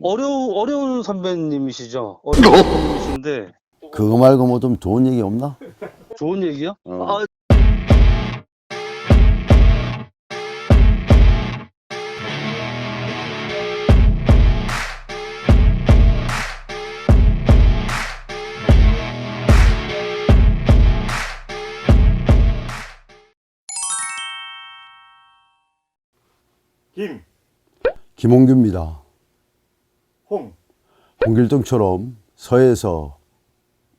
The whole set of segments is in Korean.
어려운 선배님이시죠? 어려운 선배님이신데, 그거 말고 뭐 좀 좋은 얘기 없나? 좋은 얘기요? 어. 아, 김홍규입니다. 홍. 홍길동처럼 서에서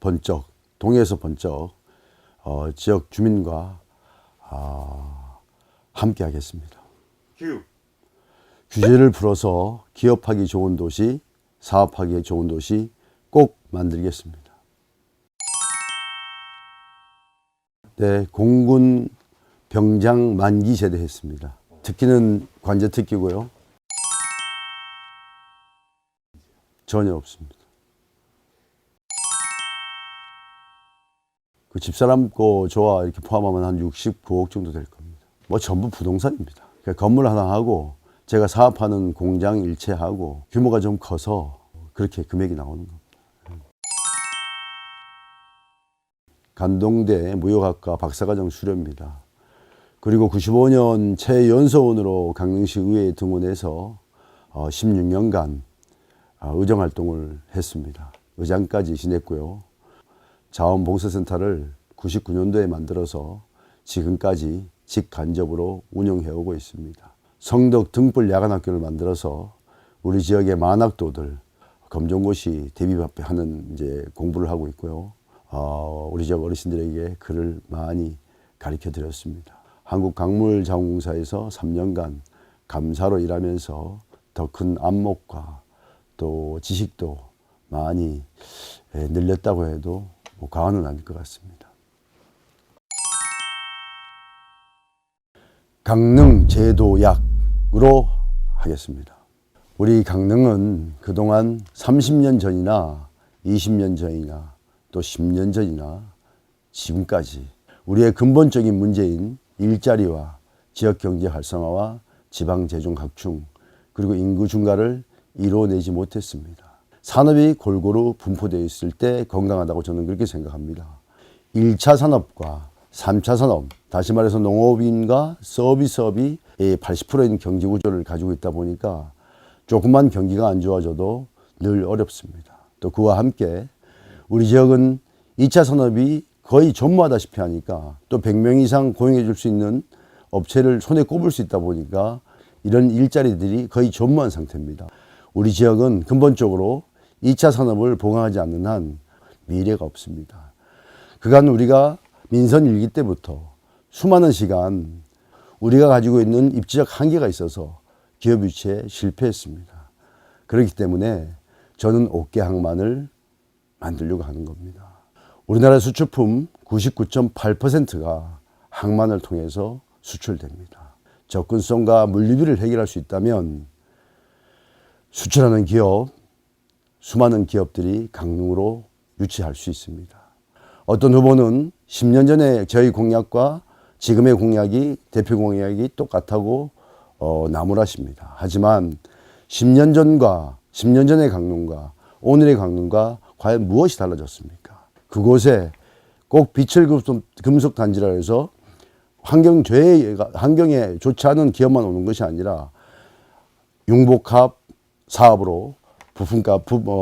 번쩍, 동에서 번쩍 지역 주민과 함께 하겠습니다. 규. 규제를 풀어서 기업하기 좋은 도시, 사업하기 좋은 도시 꼭 만들겠습니다. 네, 공군 병장 만기 제대했습니다. 특기는 관제 특기고요. 전혀 없습니다. 그 집사람 거 저와 이렇게 포함하면 한 69억 정도 될 겁니다. 뭐 전부 부동산입니다. 그러니까 건물 하나 하고 제가 사업하는 공장 일체하고 규모가 좀 커서 그렇게 금액이 나오는 겁니다. 간동대 무역학과 박사과정 수료입니다. 그리고 95년 최연소원으로 강릉시 의회에 등원해서 16년간 의정활동을 했습니다. 의장까지 지냈고요. 자원봉사센터를 99년도에 만들어서 지금까지 직간접으로 운영해오고 있습니다. 성덕 등불 야간학교를 만들어서 우리 지역의 만학도들 검정고시 대비하는 이제 공부를 하고 있고요. 우리 지역 어르신들에게 글을 많이 가르쳐 드렸습니다. 한국광물자원공사에서 3년간 감사로 일하면서 더 큰 안목과 또 지식도 많이 늘렸다고 해도 뭐 과언은 아닐 것 같습니다. 강릉 제도약으로 하겠습니다. 우리 강릉은 그동안 30년 전이나 20년 전이나 또 10년 전이나 지금까지 우리의 근본적인 문제인 일자리와 지역경제 활성화와 지방재정 확충 그리고 인구 증가를 이뤄내지 못했습니다. 산업이 골고루 분포되어 있을 때 건강하다고 저는 그렇게 생각합니다. 1차 산업과 3차 산업, 다시 말해서 농업인과 서비스업이 80%인 경제 구조를 가지고 있다 보니까 조금만 경기가 안 좋아져도 늘 어렵습니다. 또 그와 함께 우리 지역은 2차 산업이 거의 전무하다시피 하니까 또 100명 이상 고용해 줄 수 있는 업체를 손에 꼽을 수 있다 보니까 이런 일자리들이 거의 전무한 상태입니다. 우리 지역은 근본적으로 2차 산업을 보강하지 않는 한 미래가 없습니다. 그간 우리가 민선 1기 때부터 수많은 시간 우리가 가지고 있는 입지적 한계가 있어서 기업 유치에 실패했습니다. 그렇기 때문에 저는 옥계 항만을 만들려고 하는 겁니다. 우리나라 수출품 99.8%가 항만을 통해서 수출됩니다. 접근성과 물류비를 해결할 수 있다면 수출하는 기업, 수많은 기업들이 강릉으로 유치할 수 있습니다. 어떤 후보는 10년 전에 저희 공약과 지금의 공약이 대표 공약이 똑같다고 나무라십니다. 하지만 10년 전과 10년 전의 강릉과 오늘의 강릉과 과연 무엇이 달라졌습니까? 그곳에 꼭 빛을 금속 단지라 해서 환경에 좋지 않은 기업만 오는 것이 아니라 융복합 사업으로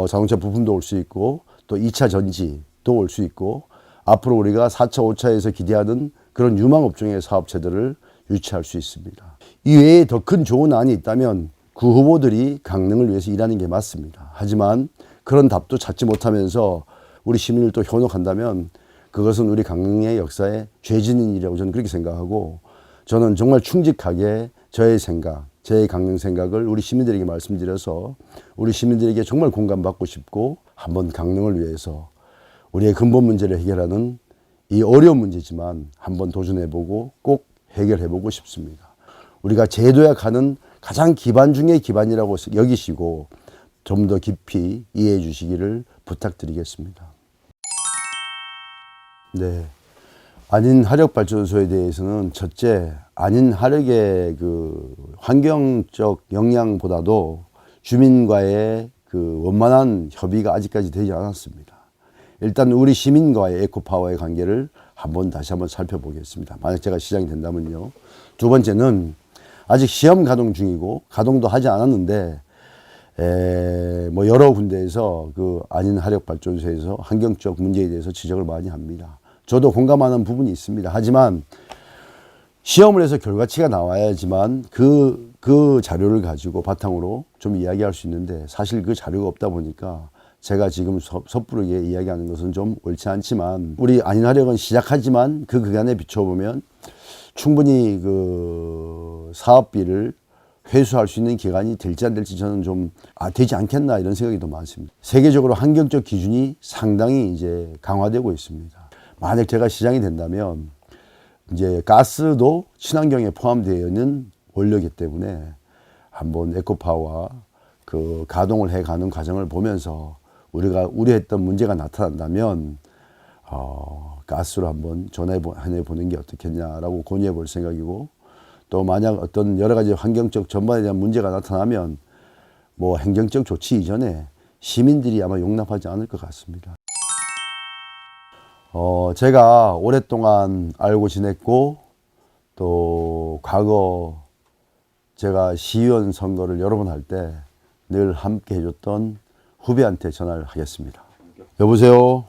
자동차 부품도 올 수 있고 또 2차 전지도 올 수 있고 앞으로 우리가 4차, 5차에서 기대하는 그런 유망업종의 사업체들을 유치할 수 있습니다. 이 외에 더 큰 좋은 안이 있다면 그 후보들이 강릉을 위해서 일하는 게 맞습니다. 하지만 그런 답도 찾지 못하면서 우리 시민을 또 현혹한다면 그것은 우리 강릉의 역사에 죄짓는 일이라고 저는 그렇게 생각하고 저는 정말 충직하게 저의 생각, 제 강릉 생각을 우리 시민들에게 말씀드려서 우리 시민들에게 정말 공감받고 싶고 한번 강릉을 위해서 우리의 근본 문제를 해결하는 이 어려운 문제지만 한번 도전해보고 꼭 해결해보고 싶습니다. 우리가 제도약하는 가장 기반 중의 기반이라고 여기시고 좀 더 깊이 이해해 주시기를 부탁드리겠습니다. 네. 안인 화력발전소에 대해서는 첫째, 안인 화력의 그 환경적 영향보다도 주민과의 그 원만한 협의가 아직까지 되지 않았습니다. 일단 우리 시민과의 에코파워의 관계를 다시 한번 살펴보겠습니다. 만약 제가 시장이 된다면요. 두 번째는 아직 시험 가동 중이고 가동도 하지 않았는데 뭐 여러 군데에서 그 안인 화력 발전소에서 환경적 문제에 대해서 지적을 많이 합니다. 저도 공감하는 부분이 있습니다. 하지만 시험을 해서 결과치가 나와야지만 그 자료를 가지고 바탕으로 좀 이야기할 수 있는데 사실 그 자료가 없다 보니까 제가 지금 섣부르게 이야기하는 것은 좀 옳지 않지만 우리 안인화력은 시작하지만 그 기간에 비춰보면 충분히 그 사업비를 회수할 수 있는 기간이 될지 안 될지 저는 좀 되지 않겠나 이런 생각이 더 많습니다. 세계적으로 환경적 기준이 상당히 이제 강화되고 있습니다. 만약 제가 시장이 된다면 이제 가스도 친환경에 포함되어 있는 원료이기 때문에 한번 에코파워와 그 가동을 해가는 과정을 보면서 우리가 우려했던 문제가 나타난다면 가스로 한번 전환해 보는 게 어떻겠냐라고 건의해 볼 생각이고 또 만약 어떤 여러 가지 환경적 전반에 대한 문제가 나타나면 뭐 행정적 조치 이전에 시민들이 아마 용납하지 않을 것 같습니다. 제가 오랫동안 알고 지냈고 또 과거 제가 시의원 선거를 여러 번 할 때 늘 함께 해줬던 후배한테 전화를 하겠습니다. 여보세요?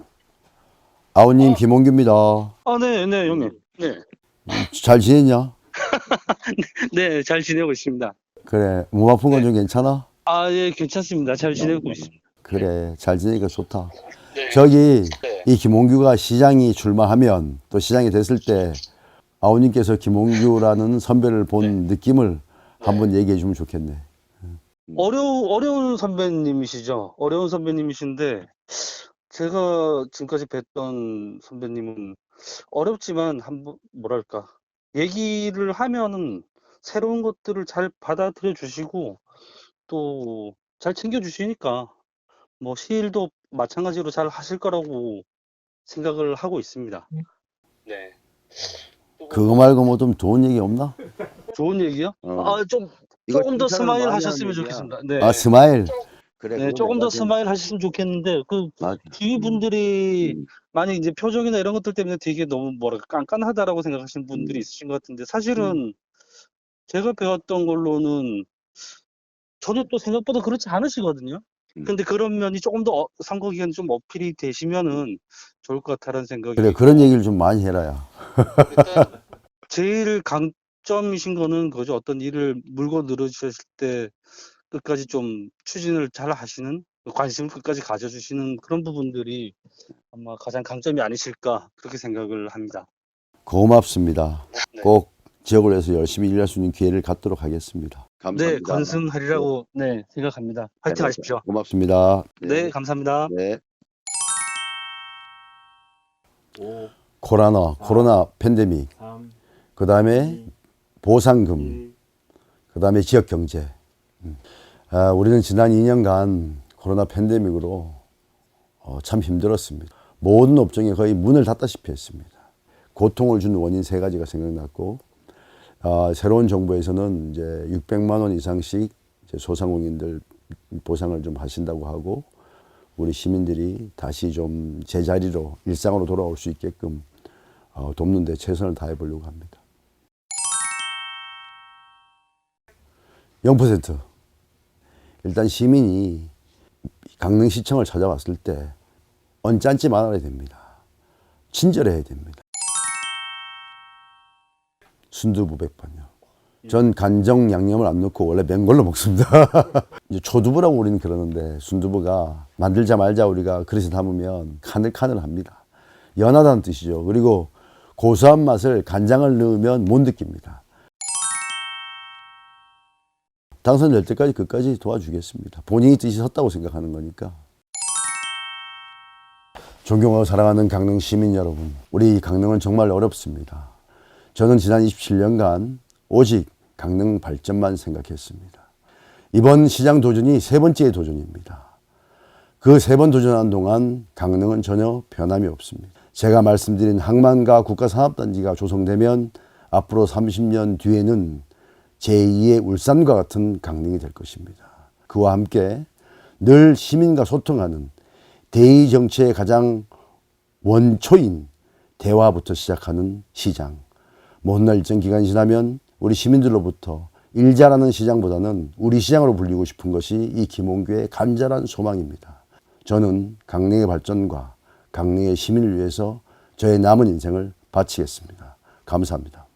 아우님 김홍규입니다. 네, 형님. 네. 잘 지냈냐? 네, 잘 지내고 있습니다. 그래, 몸 아픈 건 좀 괜찮아? 예, 괜찮습니다. 잘 지내고 있습니다. 그래, 잘 지내니까 좋다. 네. 저기 이 김홍규가 시장이 출마하면 또 시장이 됐을 때 아우님께서 김홍규라는 선배를 본 느낌을 한번 얘기해 주면 좋겠네. 어려운 선배님이시죠? 어려운 선배님이신데, 제가 지금까지 뵀던 선배님은 어렵지만 뭐랄까, 얘기를 하면은 새로운 것들을 잘 받아들여 주시고, 또 잘 챙겨 주시니까, 뭐, 시일도 마찬가지로 잘 하실 거라고 생각을 하고 있습니다. 네. 그거 말고 뭐 좀 좋은 얘기 없나? 좋은 얘기요? 조금 더 스마일 하셨으면 좋겠습니다. 네. 스마일. 그래, 네, 조금 더 스마일 하셨으면 좋겠는데, 맞아. 뒤 분들이, 만약 이제 표정이나 이런 것들 때문에 되게 너무 뭐랄까, 깐깐하다라고 생각하시는 분들이 있으신 것 같은데, 사실은 제가 배웠던 걸로는 전혀 또 생각보다 그렇지 않으시거든요. 근데 그런 면이 조금 더 선거 기간에 좀 어필이 되시면은 좋을 것 같다는 생각이. 그래, 그런 얘기를 좀 많이 해라, 야. 일단 제일 강점이신 거는 그죠. 어떤 일을 물고 늘어주셨을 때 끝까지 좀 추진을 잘 하시는, 관심을 끝까지 가져주시는 그런 부분들이 아마 가장 강점이 아니실까 그렇게 생각을 합니다. 고맙습니다. 네. 꼭 지역을 위해서 열심히 일할 수 있는 기회를 갖도록 하겠습니다. 네, 감사합니다. 건승하리라고 네, 생각합니다. 파이팅 하십시오. 고맙습니다. 네, 감사합니다. 네. 코로나 팬데믹, 3, 그 다음에 보상금, 그 다음에 지역 경제. 우리는 지난 2년간 코로나 팬데믹으로 참 힘들었습니다. 모든 업종이 거의 문을 닫다시피 했습니다. 고통을 준 원인 3가지가 생각났고, 새로운 정부에서는 이제 600만 원 이상씩 이제 소상공인들 보상을 좀 하신다고 하고, 우리 시민들이 다시 좀 제자리로 일상으로 돌아올 수 있게끔 돕는 데 최선을 다해 보려고 합니다. 0%. 일단 시민이 강릉시청을 찾아왔을 때 언짢지 말아야 됩니다. 친절해야 됩니다. 순두부 100번요. 전 간장 양념을 안 넣고 원래 맹걸로 먹습니다. 이제 초두부라고 우리는 그러는데 순두부가 만들자 말자 우리가 그릇에 담으면 카늘카늘합니다. 연하다는 뜻이죠. 그리고 고소한 맛을 간장을 넣으면 못 느낍니다. 당선될 때까지 끝까지 도와주겠습니다. 본인이 뜻이 섰다고 생각하는 거니까. 존경하고 사랑하는 강릉 시민 여러분, 우리 강릉은 정말 어렵습니다. 저는 지난 27년간 오직 강릉 발전만 생각했습니다. 이번 시장 도전이 3번째 도전입니다. 그 3번 도전한 동안 강릉은 전혀 변함이 없습니다. 제가 말씀드린 항만과 국가산업단지가 조성되면 앞으로 30년 뒤에는 제2의 울산과 같은 강릉이 될 것입니다. 그 그와 함께 늘 시민과 소통하는 대의 정치의 가장 원초인 대화부터 시작하는 시장. 먼 날 일정 기간이 지나면 우리 시민들로부터 일 잘하는 시장보다는 우리 시장으로 불리고 싶은 것이 이 김홍규의 간절한 소망입니다. 저는 강릉의 발전과 강릉의 시민을 위해서 저의 남은 인생을 바치겠습니다. 감사합니다.